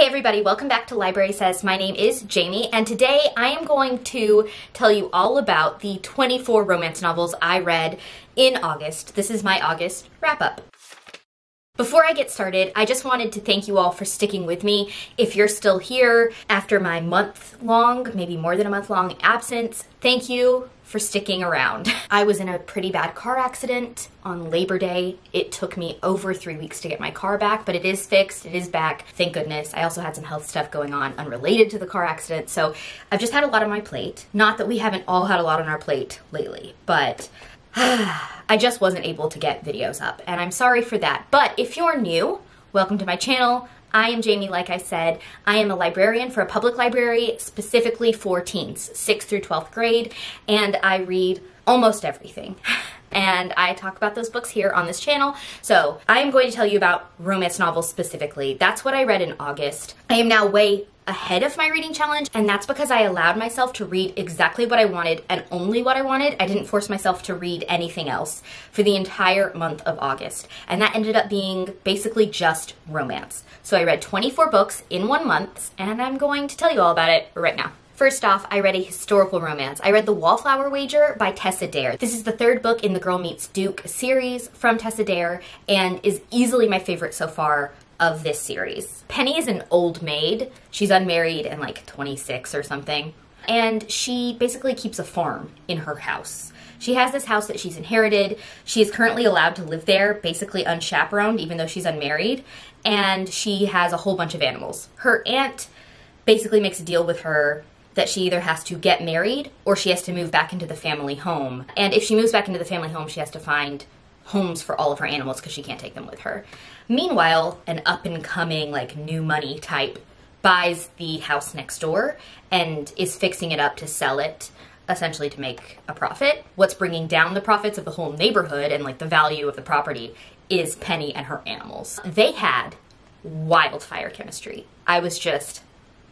Hey everybody, welcome back to Library Says. My name is Jamie, and today I am going to tell you all about the 24 romance novels I read in August. This is my August wrap-up. Before I get started, I just wanted to thank you all for sticking with me. If you're still here after my month-long, maybe more than a month-long absence, thank you for sticking around. I was in a pretty bad car accident on Labor Day. It took me over 3 weeks to get my car back, but it is fixed, it is back, thank goodness. I also had some health stuff going on unrelated to the car accident, so I've just had a lot on my plate. Not that we haven't all had a lot on our plate lately, but I just wasn't able to get videos up, and I'm sorry for that. But if you're new, welcome to my channel. I am Jamie, like I said. I am a librarian for a public library, specifically for teens, 6th through 12th grade, and I read almost everything. And I talk about those books here on this channel. So I am going to tell you about romance novels specifically. That's what I read in August. I am now way ahead of my reading challenge, and that's because I allowed myself to read exactly what I wanted and only what I wanted. I didn't force myself to read anything else for the entire month of August, and that ended up being basically just romance. So I read 24 books in 1 month, and I'm going to tell you all about it right now. First off, I read a historical romance. I read The Wallflower Wager by Tessa Dare. This is the third book in the Girl Meets Duke series from Tessa Dare and is easily my favorite so far of this series. Penny is an old maid. She's unmarried and like 26 or something. And she basically keeps a farm in her house. She has this house that she's inherited. She is currently allowed to live there, basically unchaperoned, even though she's unmarried. And she has a whole bunch of animals. Her aunt basically makes a deal with her that she either has to get married or she has to move back into the family home. And if she moves back into the family home, she has to find homes for all of her animals because she can't take them with her. Meanwhile, an up-and-coming, like, new money type buys the house next door and is fixing it up to sell it, essentially to make a profit. What's bringing down the profits of the whole neighborhood and, like, the value of the property is Penny and her animals. They had wildfire chemistry. I was just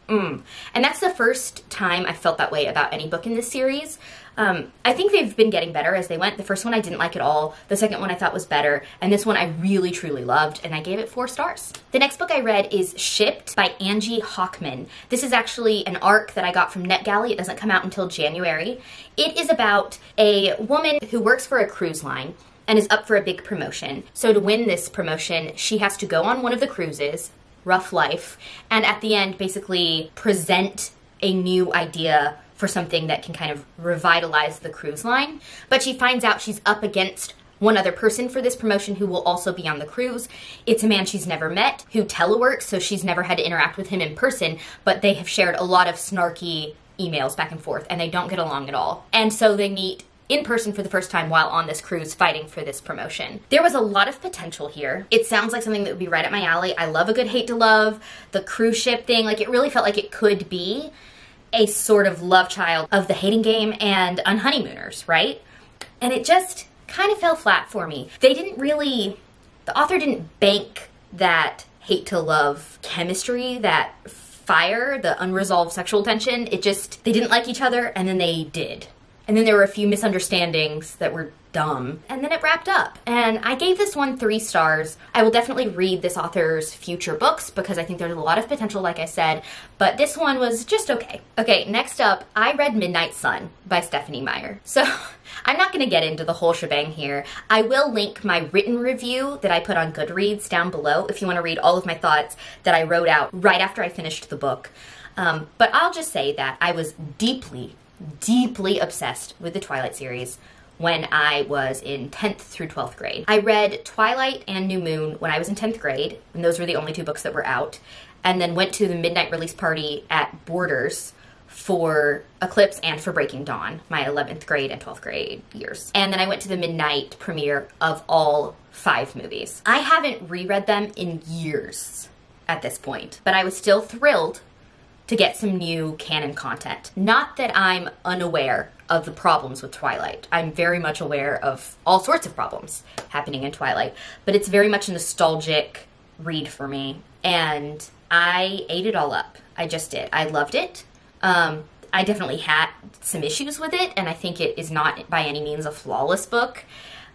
And that's the first time I felt that way about any book in this series. I think they've been getting better as they went. The first one I didn't like at all. The second one I thought was better. And this one I really, truly loved, and I gave it 4 stars. The next book I read is Shipped by Angie Hockman. This is actually an ARC that I got from NetGalley. It doesn't come out until January. It is about a woman who works for a cruise line and is up for a big promotion. So to win this promotion, she has to go on one of the cruises, Rough Life, and at the end basically present a new idea for something that can kind of revitalize the cruise line. But she finds out she's up against one other person for this promotion who will also be on the cruise. It's a man she's never met who teleworks, so she's never had to interact with him in person, but they have shared a lot of snarky emails back and forth, and they don't get along at all. And so they meet in person for the first time while on this cruise fighting for this promotion. There was a lot of potential here. It sounds like something that would be right up my alley. I love a good hate to love, the cruise ship thing. Like, it really felt like it could be a sort of love child of The Hating Game and Unhoneymooners, right? And it just kind of fell flat for me. They didn't really, the author didn't bank that hate to love chemistry, that fire, the unresolved sexual tension. It just, they didn't like each other, and then they did. And then there were a few misunderstandings that were dumb. And then it wrapped up. And I gave this one 3 stars. I will definitely read this author's future books because I think there's a lot of potential, like I said. But this one was just okay. Okay, next up, I read Midnight Sun by Stephenie Meyer. So I'm not going to get into the whole shebang here. I will link my written review that I put on Goodreads down below if you want to read all of my thoughts that I wrote out right after I finished the book. But I'll just say that I was deeply obsessed with the Twilight series when I was in 10th through 12th grade. I read Twilight and New Moon when I was in 10th grade, and those were the only 2 books that were out, and then went to the midnight release party at Borders for Eclipse and for Breaking Dawn, my 11th grade and 12th grade years. And then I went to the midnight premiere of all 5 movies. I haven't reread them in years at this point, but I was still thrilled to get some new canon content. Not that I'm unaware of the problems with Twilight. I'm very much aware of all sorts of problems happening in Twilight, but it's very much a nostalgic read for me, and I ate it all up. I just did. I loved it. I definitely had some issues with it, and I think it is not by any means a flawless book.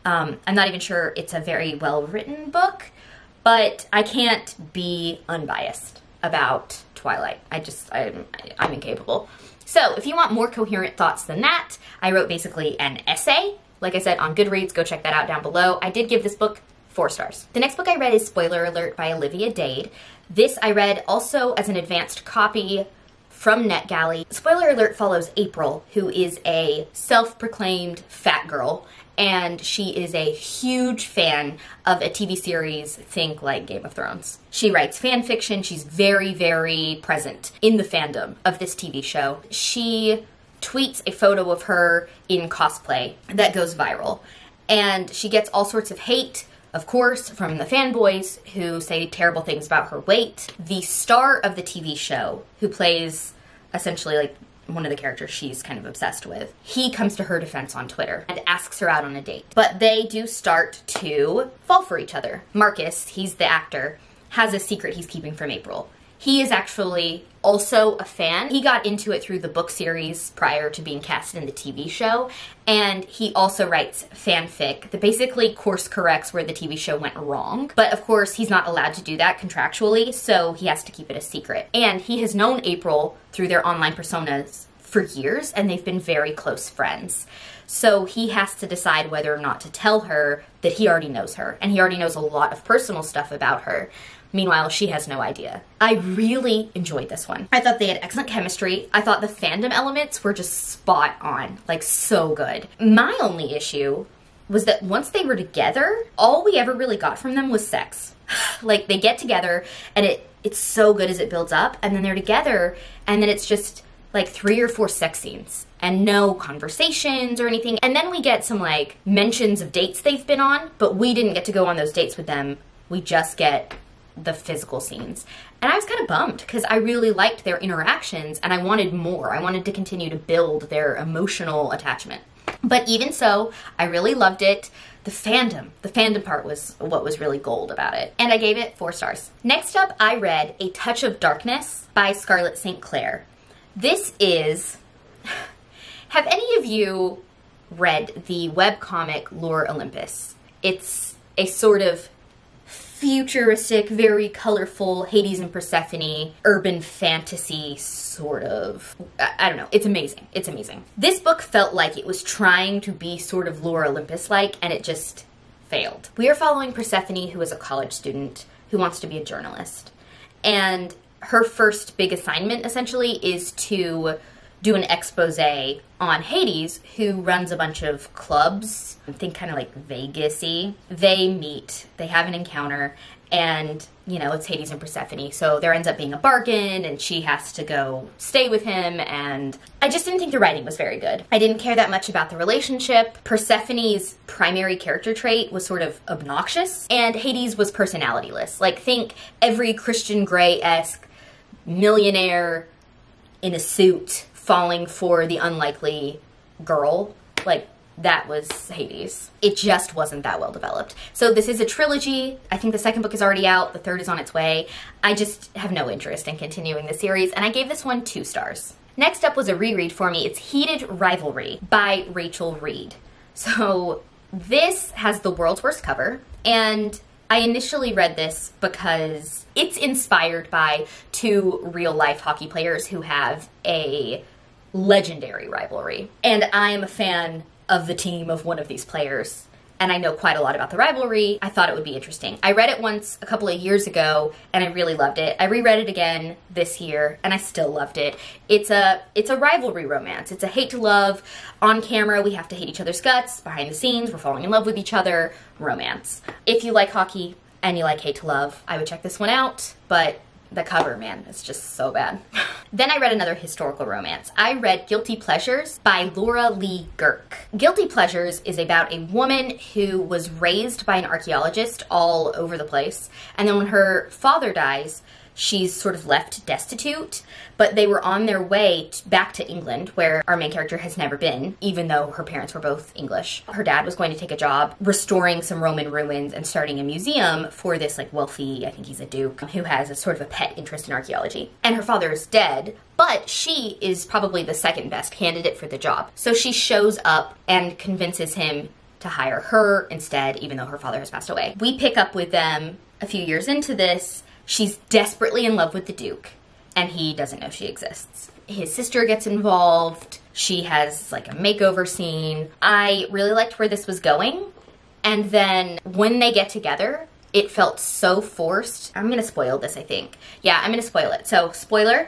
I'm not even sure it's a very well-written book, but I can't be unbiased. about Twilight. I'm incapable. So if you want more coherent thoughts than that, I wrote basically an essay, like I said, on Goodreads. Go check that out down below. I did give this book 4 stars. The next book I read is Spoiler Alert by Olivia Dade. This I read also as an advanced copy from NetGalley. Spoiler Alert follows April, who is a self-proclaimed fat girl, and she is a huge fan of a TV series, think like Game of Thrones. She writes fan fiction. She's very, very present in the fandom of this TV show. She tweets a photo of her in cosplay that goes viral, and she gets all sorts of hate, of course, from the fanboys who say terrible things about her weight. The star of the TV show, who plays essentially like one of the characters she's kind of obsessed with, he comes to her defense on Twitter and asks her out on a date. But they do start to fall for each other. Marcus, he's the actor, has a secret he's keeping from April. He is actually also a fan. He got into it through the book series prior to being casted in the TV show, and he also writes fanfic that basically course corrects where the TV show went wrong. But of course, he's not allowed to do that contractually, so he has to keep it a secret. And he has known April through their online personas for years, and they've been very close friends. So he has to decide whether or not to tell her that he already knows her, and he already knows a lot of personal stuff about her. Meanwhile, she has no idea. I really enjoyed this one. I thought they had excellent chemistry. I thought the fandom elements were just spot on, like so good. My only issue was that once they were together, all we ever really got from them was sex. Like, they get together and it's so good as it builds up, and then they're together and then it's just like 3 or 4 sex scenes and no conversations or anything. And then we get some like mentions of dates they've been on, but we didn't get to go on those dates with them. We just get the physical scenes. And I was kind of bummed because I really liked their interactions and I wanted more. I wanted to continue to build their emotional attachment. But even so, I really loved it. The fandom part was what was really gold about it. And I gave it 4 stars. Next up, I read A Touch of Darkness by Scarlett St. Clair. This is... Have any of you read the webcomic Lore Olympus? It's a sort of futuristic, very colorful Hades and Persephone urban fantasy sort of, I don't know, it's amazing. It's amazing. This book felt like it was trying to be sort of Lore Olympus-like, and it just failed. We are following Persephone, who is a college student who wants to be a journalist. And her first big assignment, essentially, is to do an expose on Hades, who runs a bunch of clubs, I think kind of like Vegas-y. They meet, they have an encounter, and, you know, it's Hades and Persephone, so there ends up being a bargain, and she has to go stay with him, and I just didn't think the writing was very good. I didn't care that much about the relationship. Persephone's primary character trait was sort of obnoxious, and Hades was personalityless. Like, think every Christian Grey-esque millionaire in a suit falling for the unlikely girl. Like, that was Hades. It just wasn't that well developed. So this is a trilogy. I think the second book is already out. The third is on its way. I just have no interest in continuing the series, and I gave this one 2 stars. Next up was a reread for me. It's Heated Rivalry by Rachel Reed. So this has the world's worst cover, and I initially read this because it's inspired by 2 real-life hockey players who have a legendary rivalry. And I am a fan of the team of one of these players, and I know quite a lot about the rivalry. I thought it would be interesting. I read it once a couple of years ago, and I really loved it. I reread it again this year, and I still loved it. It's a rivalry romance. It's a hate to love. On camera, we have to hate each other's guts. Behind the scenes, we're falling in love with each other. Romance. If you like hockey and you like hate to love, I would check this one out, but the cover, man, it's just so bad. Then I read another historical romance. I read Guilty Pleasures by Laura Lee Girk. Guilty Pleasures is about a woman who was raised by an archaeologist all over the place, and then when her father dies, she's sort of left destitute, but they were on their way back to England, where our main character has never been, even though her parents were both English. Her dad was going to take a job restoring some Roman ruins and starting a museum for this like wealthy, I think he's a duke, who has a sort of a pet interest in archaeology. And her father is dead, but she is probably the second best candidate for the job. So she shows up and convinces him to hire her instead, even though her father has passed away. We pick up with them a few years into this. She's desperately in love with the Duke, and he doesn't know she exists. His sister gets involved. She has like a makeover scene. I really liked where this was going. And then when they get together, it felt so forced. I'm gonna spoil this, I think. Yeah, I'm gonna spoil it. So, spoiler,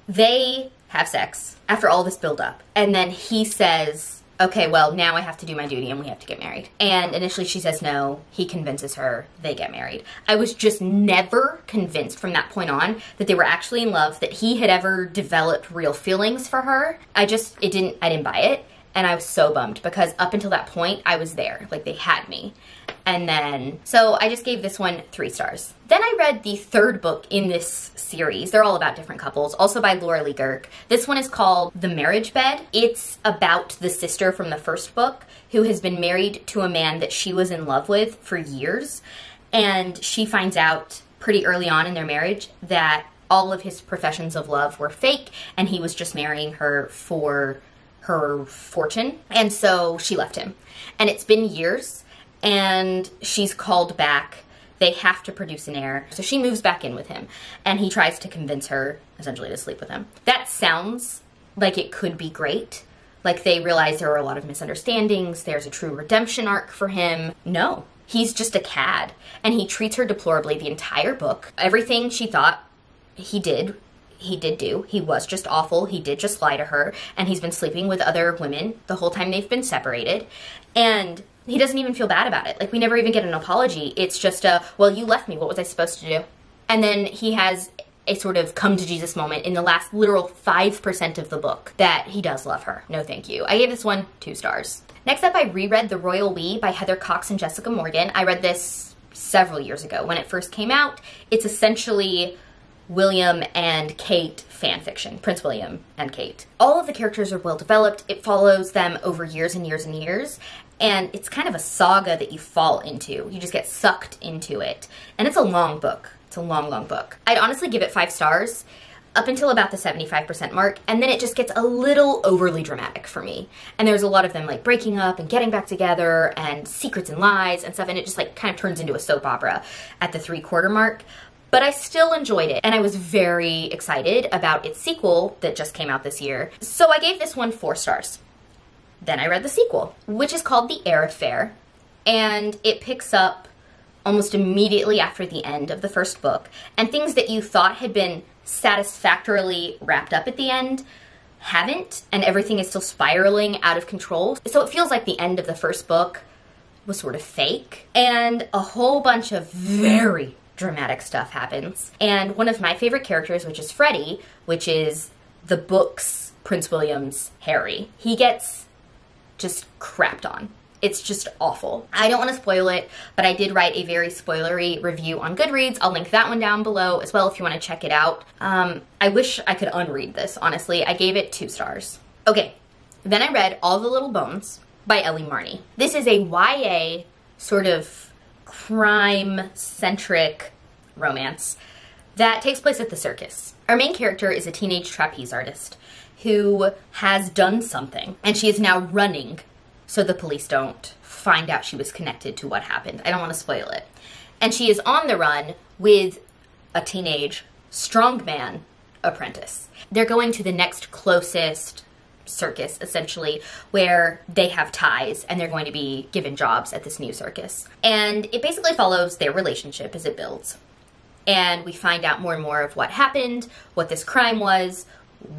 they have sex after all this buildup. And then he says, okay, well, now I have to do my duty and we have to get married. And initially she says no. He convinces her. They get married. I was just never convinced from that point on that they were actually in love, that he had ever developed real feelings for her. I didn't buy it. And I was so bummed because up until that point, I was there. Like, they had me. And then, so I just gave this one 3 stars. Then I read the 3rd book in this series. They're all about different couples, also by Laura Lee Girk. This one is called The Marriage Bed. It's about the sister from the 1st book who has been married to a man that she was in love with for years. And she finds out pretty early on in their marriage that all of his professions of love were fake and he was just marrying her for her fortune. And so she left him. And it's been years, and she's called back. They have to produce an heir. So she moves back in with him, and he tries to convince her, essentially, to sleep with him. That sounds like it could be great. Like, they realize there are a lot of misunderstandings. There's a true redemption arc for him. No. He's just a cad. And he treats her deplorably the entire book. Everything she thought he did do. He was just awful. He did just lie to her. And he's been sleeping with other women the whole time they've been separated. And he doesn't even feel bad about it. Like, we never even get an apology. It's just a, well, you left me. What was I supposed to do? And then he has a sort of come to Jesus moment in the last literal 5% of the book that he does love her. No thank you. I gave this one 2 stars. Next up, I reread The Royal We by Heather Cox and Jessica Morgan. I read this several years ago when it first came out. It's essentially William and Kate fanfiction, Prince William and Kate. All of the characters are well developed. It follows them over years and years and years, and it's kind of a saga that you fall into. You just get sucked into it. And it's a long book. It's a long, long book. I'd honestly give it 5 stars up until about the 75% mark, and then it just gets a little overly dramatic for me. And there's a lot of them like breaking up and getting back together and secrets and lies and stuff, and it just like kind of turns into a soap opera at the 3/4 mark. But I still enjoyed it, and I was very excited about its sequel that just came out this year. So I gave this one 4 stars. Then I read the sequel, which is called The Heir Affair, and it picks up almost immediately after the end of the 1st book, and things that you thought had been satisfactorily wrapped up at the end haven't, and everything is still spiraling out of control. So it feels like the end of the 1st book was sort of fake, and a whole bunch of very dramatic stuff happens. And one of my favorite characters, which is Freddie, which is the book's Prince William's Harry, he gets just crapped on. It's just awful. I don't want to spoil it, but I did write a very spoilery review on Goodreads. I'll link that one down below as well if you want to check it out. I wish I could unread this, honestly. I gave it 2 stars. Okay, then I read All the Little Bones by Ellie Marney. This is a YA sort of crime-centric romance that takes place at the circus. Our main character is a teenage trapeze artist who has done something, and she is now running so the police don't find out she was connected to what happened. I don't want to spoil it. And she is on the run with a teenage strongman apprentice. They're going to the next closest circus, essentially, where they have ties and they're going to be given jobs at this new circus. And it basically follows their relationship as it builds. And we find out more and more of what happened, what this crime was,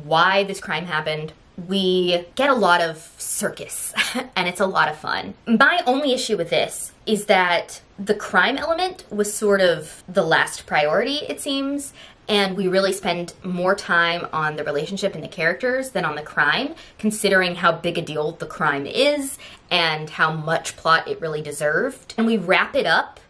why this crime happened. We get a lot of circus, and it's a lot of fun. My only issue with this is that the crime element was sort of the last priority, it seems, and we really spend more time on the relationship and the characters than on the crime, considering how big a deal the crime is and how much plot it really deserved. And we wrap it up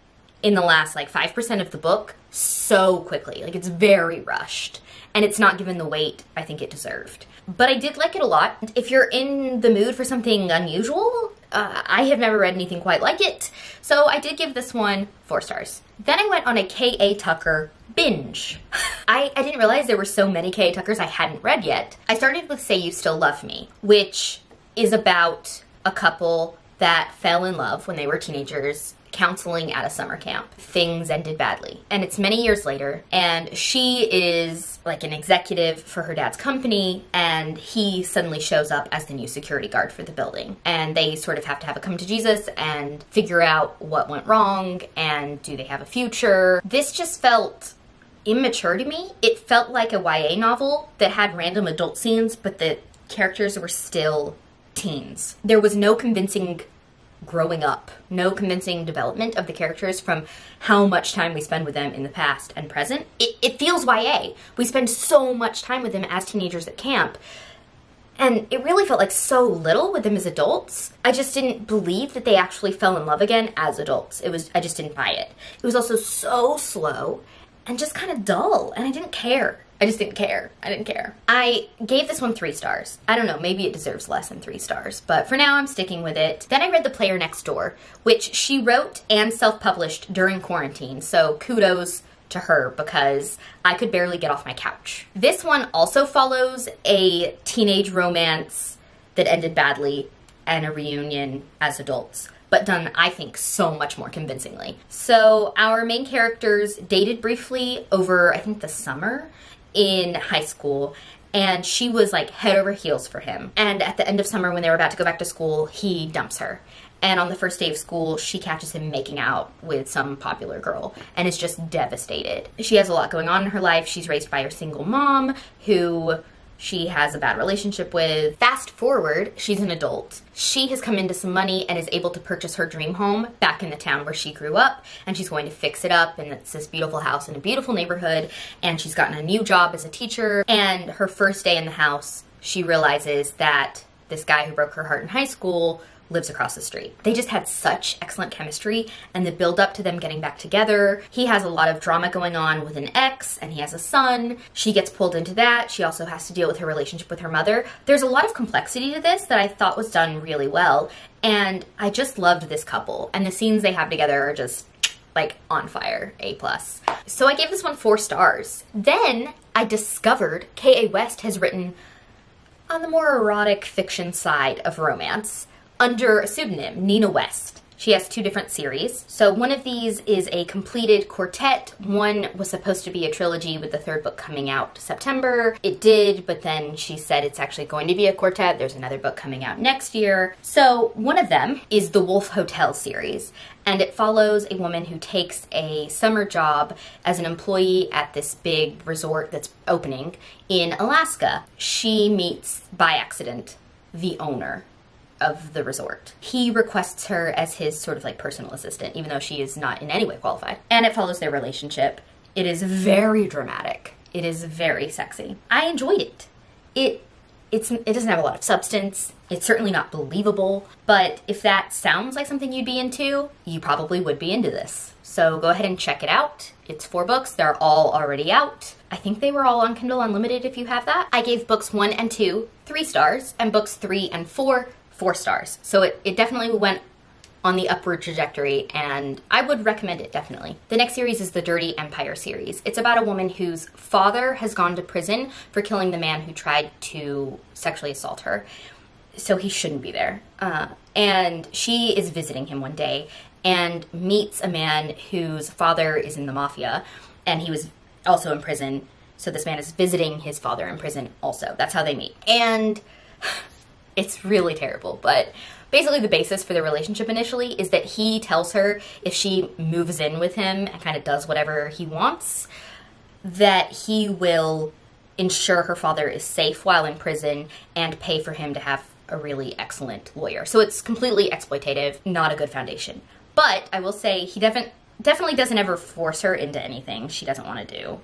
in the last like 5% of the book so quickly. Like, it's very rushed, and it's not given the weight I think it deserved. But I did like it a lot. If you're in the mood for something unusual, I have never read anything quite like it, so I did give this one 4 stars. Then I went on a K.A. Tucker binge. I didn't realize there were so many K.A. Tuckers I hadn't read yet. I started with Say You Still Love Me, which is about a couple that fell in love when they were teenagers. counseling at a summer camp. Things ended badly. And it's many years later, and she is like an executive for her dad's company, and he suddenly shows up as the new security guard for the building. And they sort of have to have a come to Jesus and figure out what went wrong and do they have a future. This just felt immature to me. It felt like a YA novel that had random adult scenes, but the characters were still teens. There was no convincing growing up, no convincing development of the characters from how much time we spend with them in the past and present. It feels YA. We spend so much time with them as teenagers at camp, and it really felt like so little with them as adults. I just didn't believe that they actually fell in love again as adults. I just didn't buy it. It was also so slow and just kind of dull, and I didn't care. I just didn't care. I didn't care. I gave this one 3 stars. I don't know, maybe it deserves less than 3 stars, but for now I'm sticking with it. Then I read The Player Next Door, which she wrote and self-published during quarantine, so kudos to her because I could barely get off my couch. This one also follows a teenage romance that ended badly and a reunion as adults, but done, I think, so much more convincingly. So our main characters dated briefly over, I think, the summer in high school, and she was like head over heels for him. And at the end of summer, when they were about to go back to school, he dumps her. And on the first day of school, she catches him making out with some popular girl and is just devastated. She has a lot going on in her life. She's raised by her single mom, who she has a bad relationship with. Fast forward, she's an adult. She has come into some money and is able to purchase her dream home back in the town where she grew up, and she's going to fix it up, and it's this beautiful house in a beautiful neighborhood, and she's gotten a new job as a teacher. And her first day in the house, she realizes that this guy who broke her heart in high school lives across the street. They just had such excellent chemistry, and the build up to them getting back together. He has a lot of drama going on with an ex, and he has a son. She gets pulled into that. She also has to deal with her relationship with her mother. There's a lot of complexity to this that I thought was done really well, and I just loved this couple, and the scenes they have together are just like on fire, A+. So I gave this one 4 stars. Then I discovered K.A. West has written on the more erotic fiction side of romance under a pseudonym, Nina West. She has 2 different series. So one of these is a completed quartet. One was supposed to be a trilogy with the 3rd book coming out September. It did, but then she said it's actually going to be a quartet. There's another book coming out next year. So one of them is the Wolf Hotel series, and it follows a woman who takes a summer job as an employee at this big resort that's opening in Alaska. She meets, by accident, the owner of the resort. He requests her as his sort of like personal assistant, even though she is not in any way qualified. And it follows their relationship. It is very dramatic. It is very sexy. I enjoyed it. It doesn't have a lot of substance. It's certainly not believable, but if that sounds like something you'd be into, you probably would be into this. So go ahead and check it out. It's 4 books. They're all already out. I think they were all on Kindle Unlimited if you have that. I gave books 1 and 2 3 stars, and books 3 and 4 4 stars. So it definitely went on the upward trajectory, and I would recommend it, definitely. The next series is the Dirty Empire series. It's about a woman whose father has gone to prison for killing the man who tried to sexually assault her. So he shouldn't be there. And she is visiting him one day and meets a man whose father is in the mafia, and he was also in prison. So this man is visiting his father in prison also. That's how they meet. And it's really terrible, but basically the basis for the relationship initially is that he tells her if she moves in with him and kind of does whatever he wants, that he will ensure her father is safe while in prison and pay for him to have a really excellent lawyer. So it's completely exploitative, not a good foundation. But I will say he definitely doesn't ever force her into anything she doesn't want to do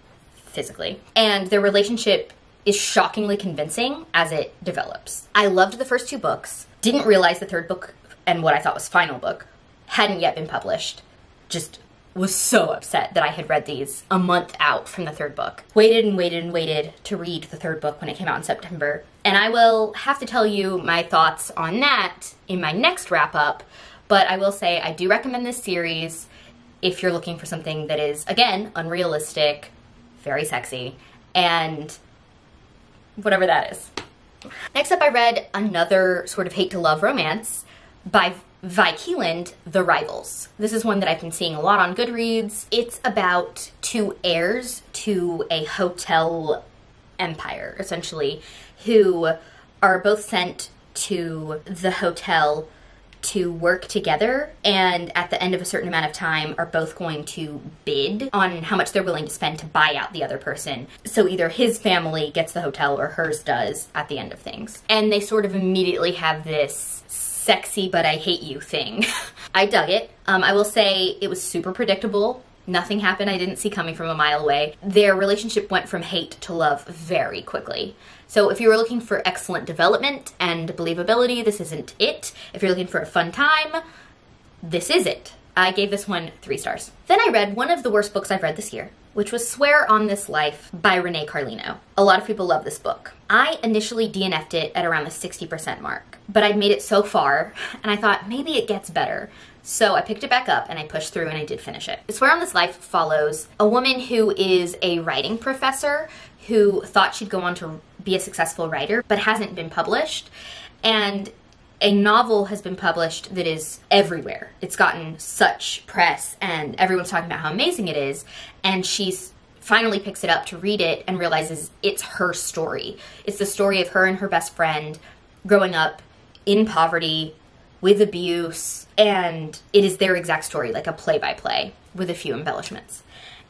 physically. And their relationship is shockingly convincing as it develops. I loved the first 2 books, didn't realize the 3rd book and what I thought was final book hadn't yet been published. Just was so upset that I had read these a month out from the 3rd book. Waited and waited and waited to read the 3rd book when it came out in September. And I will have to tell you my thoughts on that in my next wrap up, but I will say I do recommend this series if you're looking for something that is, again, unrealistic, very sexy, and whatever that is. Next up, I read another sort of hate to love romance by Vi Keeland, The Rivals. This is one that I've been seeing a lot on Goodreads. It's about two heirs to a hotel empire, essentially, who are both sent to the hotel to work together, and at the end of a certain amount of time are both going to bid on how much they're willing to spend to buy out the other person. So either his family gets the hotel or hers does at the end of things. And they sort of immediately have this sexy but I hate you thing. I dug it. I will say it was super predictable. Nothing happened I didn't see coming from a mile away. Their relationship went from hate to love very quickly. So if you were looking for excellent development and believability, this isn't it. If you're looking for a fun time, this is it. I gave this one 3 stars. Then I read one of the worst books I've read this year, which was Swear on This Life by Renee Carlino. A lot of people love this book. I initially DNF'd it at around the 60% mark, but I'd made it so far, and I thought maybe it gets better. So I picked it back up and I pushed through and I did finish it. Swear on This Life follows a woman who is a writing professor who thought she'd go on to be a successful writer, but hasn't been published. And a novel has been published that is everywhere. It's gotten such press and everyone's talking about how amazing it is. And she's finally picks it up to read it and realizes it's her story. It's the story of her and her best friend growing up in poverty, with abuse, and it is their exact story, like a play-by-play with a few embellishments.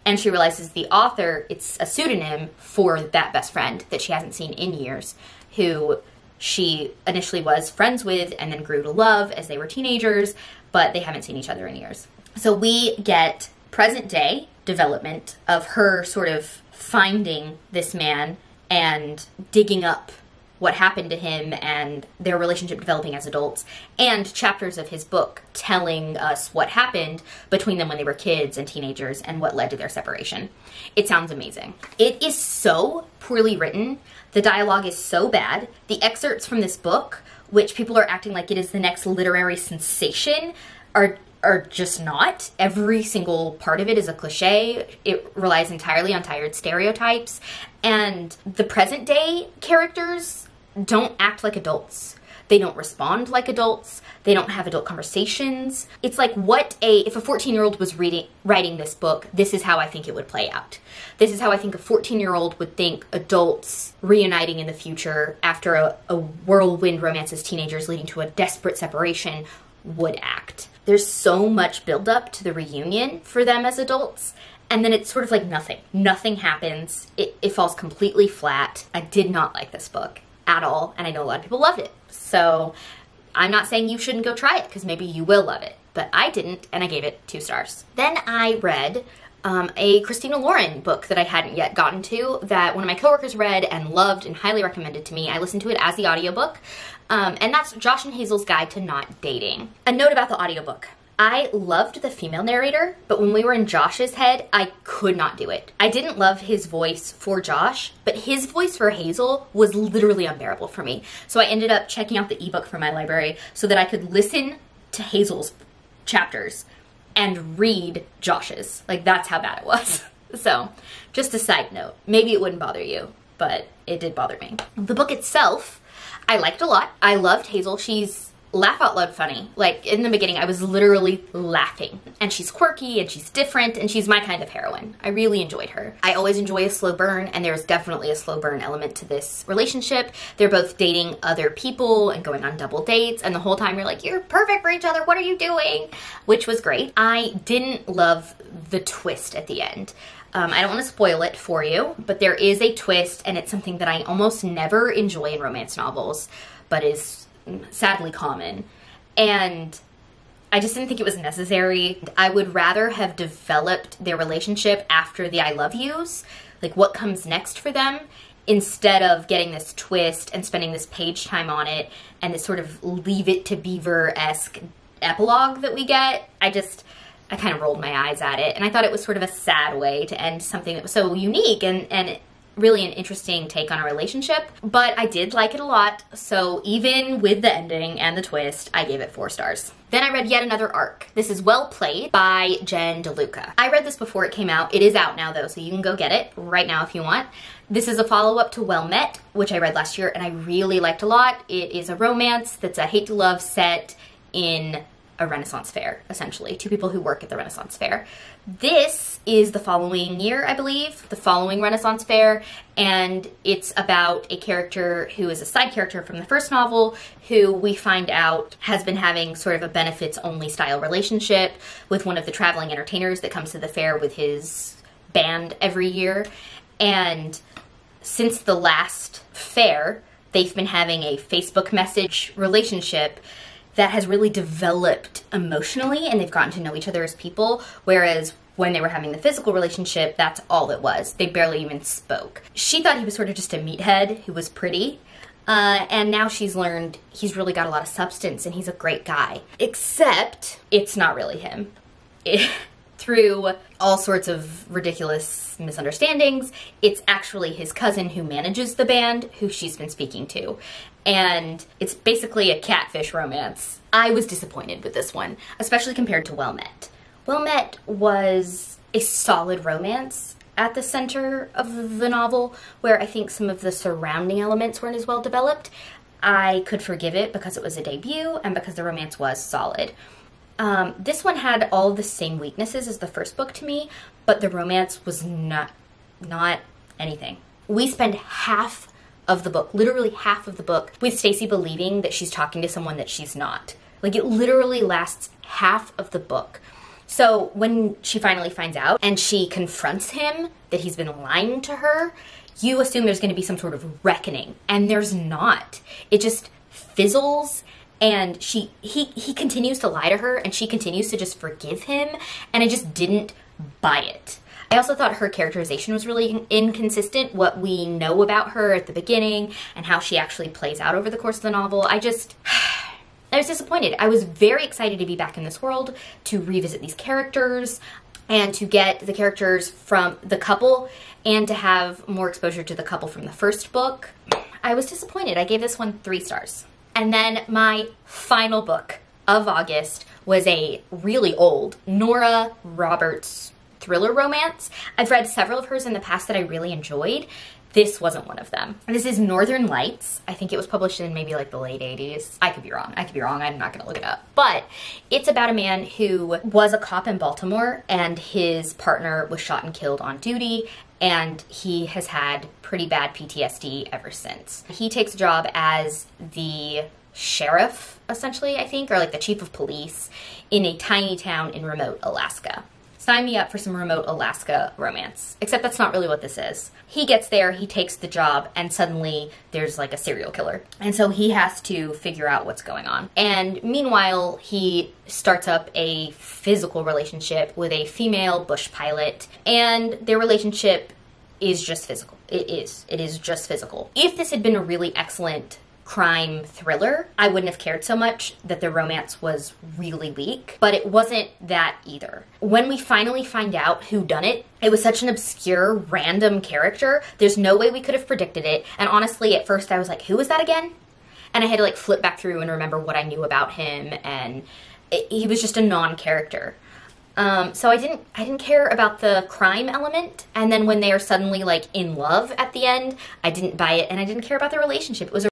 And she realizes the author, it's a pseudonym for that best friend that she hasn't seen in years, who she initially was friends with and then grew to love as they were teenagers, but they haven't seen each other in years. So we get present day development of her sort of finding this man and digging up what happened to him and their relationship developing as adults, and chapters of his book telling us what happened between them when they were kids and teenagers and what led to their separation. It sounds amazing. It is so poorly written. The dialogue is so bad. The excerpts from this book, which people are acting like it is the next literary sensation, are just not. Every single part of it is a cliche. It relies entirely on tired stereotypes, and the present day characters don't act like adults. They don't respond like adults. They don't have adult conversations. It's like if a 14-year-old was writing this book, this is how I think it would play out. This is how I think a 14-year-old would think adults reuniting in the future after a whirlwind romance as teenagers leading to a desperate separation would act. There's so much buildup to the reunion for them as adults, and then it's sort of like nothing. Nothing happens. It falls completely flat. I did not like this book at all, and I know a lot of people loved it. So I'm not saying you shouldn't go try it, because maybe you will love it, but I didn't, and I gave it 2 stars. Then I read a Christina Lauren book that I hadn't yet gotten to, that one of my coworkers read and loved and highly recommended to me. I listened to it as the audiobook, and that's Josh and Hazel's Guide to Not Dating. A note about the audiobook. I loved the female narrator, but when we were in Josh's head, I could not do it. I didn't love his voice for Josh, but his voice for Hazel was literally unbearable for me. So I ended up checking out the ebook from my library so that I could listen to Hazel's chapters and read Josh's. Like, that's how bad it was. So, just a side note. Maybe it wouldn't bother you, but it did bother me. The book itself, I liked a lot. I loved Hazel. She's laugh out loud funny. Like, in the beginning, I was literally laughing. And she's quirky, and she's different, and she's my kind of heroine. I really enjoyed her. I always enjoy a slow burn, and there's definitely a slow burn element to this relationship. They're both dating other people and going on double dates, and the whole time you're like, you're perfect for each other, what are you doing? Which was great. I didn't love the twist at the end. I don't want to spoil it for you, but there is a twist, and it's something that I almost never enjoy in romance novels, but is sadly common, and I just didn't think it was necessary. I would rather have developed their relationship after the I love yous, like what comes next for them, instead of getting this twist and spending this page time on it and this sort of Leave It to Beaver-esque epilogue that we get. I kind of rolled my eyes at it, and I thought it was sort of a sad way to end something that was so unique and really an interesting take on a relationship, but I did like it a lot, so even with the ending and the twist, I gave it 4 stars. Then I read yet another arc. This is Well Played by Jen DeLuca. I read this before it came out. It is out now though, so you can go get it right now if you want. This is a follow-up to Well Met, which I read last year and I really liked a lot. It is a romance that's a hate to love set in a Renaissance fair, essentially. Two people who work at the Renaissance fair. This is the following year, I believe, the following Renaissance fair, and it's about a character who is a side character from the first novel, who we find out has been having sort of a benefits-only style relationship with one of the traveling entertainers that comes to the fair with his band every year. And since the last fair, they've been having a Facebook message relationship that has really developed emotionally, and they've gotten to know each other as people, whereas when they were having the physical relationship, that's all it was. They barely even spoke. She thought he was sort of just a meathead who was pretty, and now she's learned he's really got a lot of substance and he's a great guy. Except it's not really him. Through all sorts of ridiculous misunderstandings, it's actually his cousin who manages the band who she's been speaking to. And it's basically a catfish romance. I was disappointed with this one, especially compared to Well Met. Well Met was a solid romance at the center of the novel, where I think some of the surrounding elements weren't as well developed. I could forgive it because it was a debut and because the romance was solid. This one had all the same weaknesses as the first book to me, but the romance was not anything. We spend half of the book, literally half of the book, with Stacy believing that she's talking to someone that she's not. Like, it literally lasts half of the book. So when she finally finds out and she confronts him that he's been lying to her, you assume there's going to be some sort of reckoning, and there's not. It just fizzles, and he continues to lie to her, and she continues to just forgive him, and I just didn't buy it. I also thought her characterization was really inconsistent, what we know about her at the beginning and how she actually plays out over the course of the novel. I was disappointed. I was very excited to be back in this world, to revisit these characters, and to get the characters from the couple, and to have more exposure to the couple from the first book. I was disappointed. I gave this one 3 stars. And then my final book of August was a really old Nora Roberts thriller romance. I've read several of hers in the past that I really enjoyed. This wasn't one of them. This is Northern Lights. I think it was published in maybe like the late 80s. I could be wrong. I'm not gonna look it up. But it's about a man who was a cop in Baltimore, and his partner was shot and killed on duty, and he has had pretty bad PTSD ever since. He takes a job as the sheriff, essentially, I think, or like the chief of police in a tiny town in remote Alaska. Sign me up for some remote Alaska romance. Except that's not really what this is. He gets there, he takes the job, and suddenly there's like a serial killer. And so he has to figure out what's going on. And meanwhile, he starts up a physical relationship with a female bush pilot, and their relationship is just physical. It is just physical. If this had been a really excellent crime thriller, I wouldn't have cared so much that the romance was really weak, but it wasn't that either. When we finally find out who done it, it was such an obscure, random character. There's no way we could have predicted it, and honestly, at first I was like, who was that again? And I had to like flip back through and remember what I knew about him, and he was just a non-character. So I didn't care about the crime element, and then when they are suddenly like in love at the end, I didn't buy it, and I didn't care about the relationship. It was a